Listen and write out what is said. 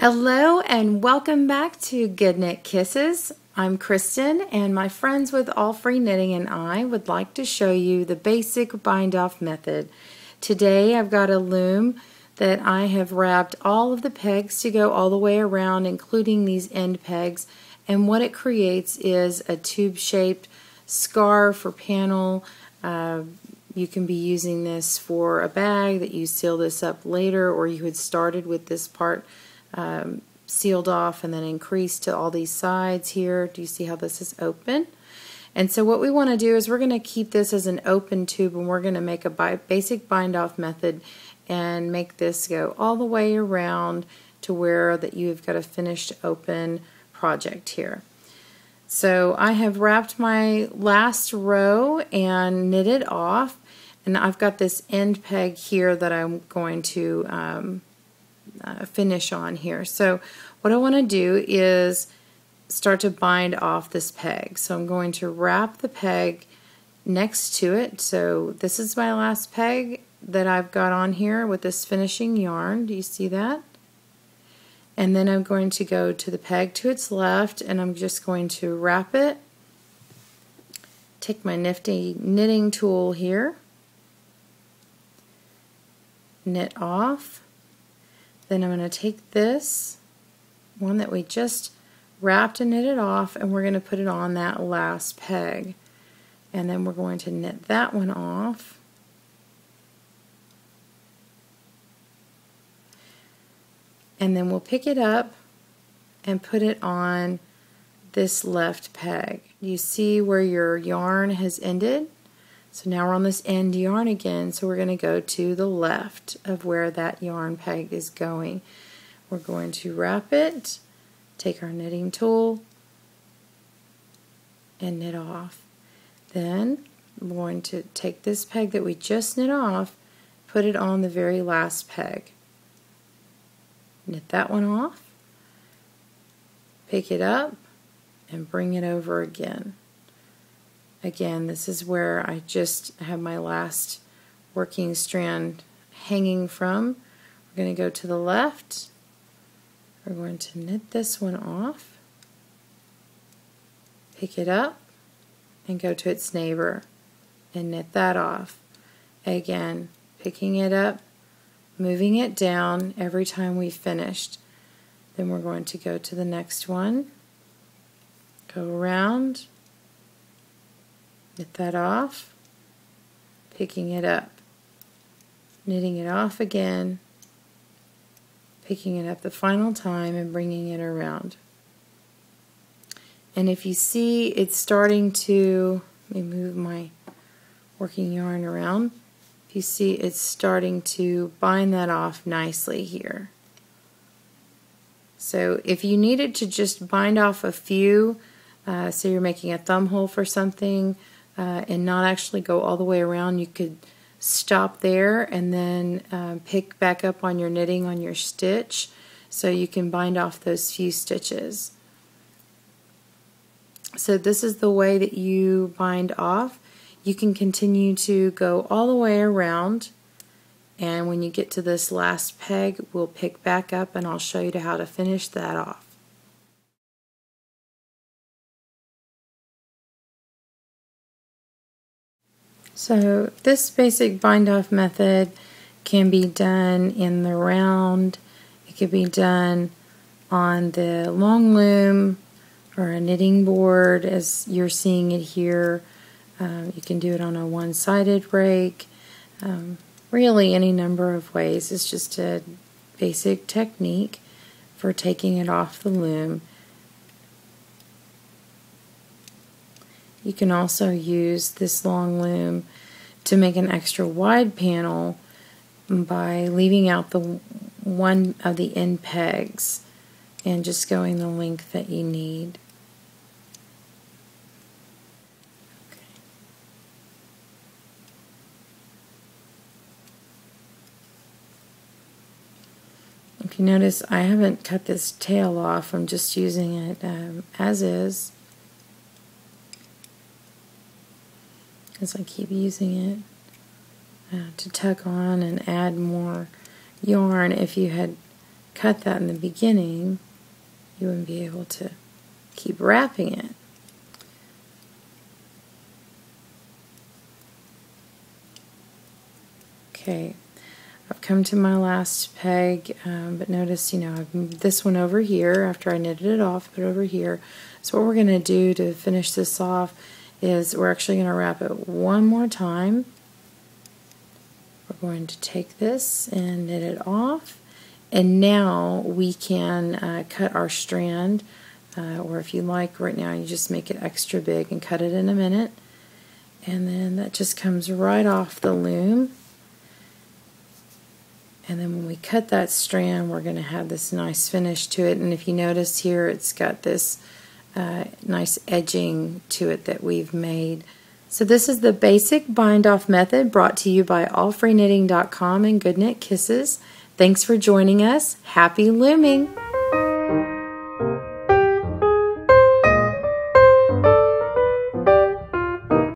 Hello and welcome back to Good Knit Kisses. I'm Kristen, and my friends with All Free Knitting and I would like to show you the basic bind off method. Today I've got a loom that I have wrapped all of the pegs to go all the way around, including these end pegs, and what it creates is a tube shaped scarf or panel. You can be using this for a bag that you seal this up later, or you had started with this part sealed off and then increased to all these sides here. Do you see how this is open? And so what we want to do is we're going to keep this as an open tube, and we're going to make a basic bind off method and make this go all the way around to where that you've got a finished open project here. So I have wrapped my last row and knitted off, and I've got this end peg here that I'm going to finish on here. So what I want to do is start to bind off this peg. So I'm going to wrap the peg next to it. So this is my last peg that I've got on here with this finishing yarn. Do you see that? And then I'm going to go to the peg to its left, and I'm just going to wrap it. Take my nifty knitting tool here, knit off. Then I'm going to take this one that we just wrapped and knitted off, and we're going to put it on that last peg. And then we're going to knit that one off. And then we'll pick it up and put it on this left peg. You see where your yarn has ended? So now we're on this end yarn again, so we're going to go to the left of where that yarn peg is going. We're going to wrap it, take our knitting tool, and knit off. Then I'm going to take this peg that we just knit off, put it on the very last peg. Knit that one off, pick it up, and bring it over again. Again, this is where I just have my last working strand hanging from. We're going to go to the left. We're going to knit this one off, pick it up, and go to its neighbor and knit that off. Again, picking it up, moving it down every time we've finished. Then we're going to go to the next one, go around, knit that off, picking it up, knitting it off again, picking it up the final time and bringing it around. And if you see it's starting to, let me move my working yarn around, if you see it's starting to bind that off nicely here. So if you needed to just bind off a few, so you're making a thumb hole for something, and not actually go all the way around, you could stop there and then pick back up on your knitting on your stitch, so you can bind off those few stitches. So this is the way that you bind off. You can continue to go all the way around, and when you get to this last peg, we'll pick back up and I'll show you how to finish that off. So this basic bind off method can be done in the round. It could be done on the long loom or a knitting board as you're seeing it here. You can do it on a one-sided rake. Really any number of ways. It's just a basic technique for taking it off the loom. You can also use this long loom to make an extra wide panel by leaving out the one of the end pegs and just going the length that you need. Okay. If you notice, I haven't cut this tail off. I'm just using it as is, as I keep using it to tuck on and add more yarn if you had cut that in the beginning, you wouldn't be able to keep wrapping it. Okay, I've come to my last peg, but notice, I've moved this one over here after I knitted it off, put it over here. So what we're going to do to finish this off is we're actually going to wrap it one more time. We're going to take this and knit it off, and now we can cut our strand, or if you like right now you just make it extra big and cut it in a minute, and then that just comes right off the loom. And then when we cut that strand, we're going to have this nice finish to it. And if you notice here, it's got this nice edging to it that we've made. So this is the basic bind-off method brought to you by allfreeknitting.com and GoodKnitKisses. Thanks for joining us. Happy looming!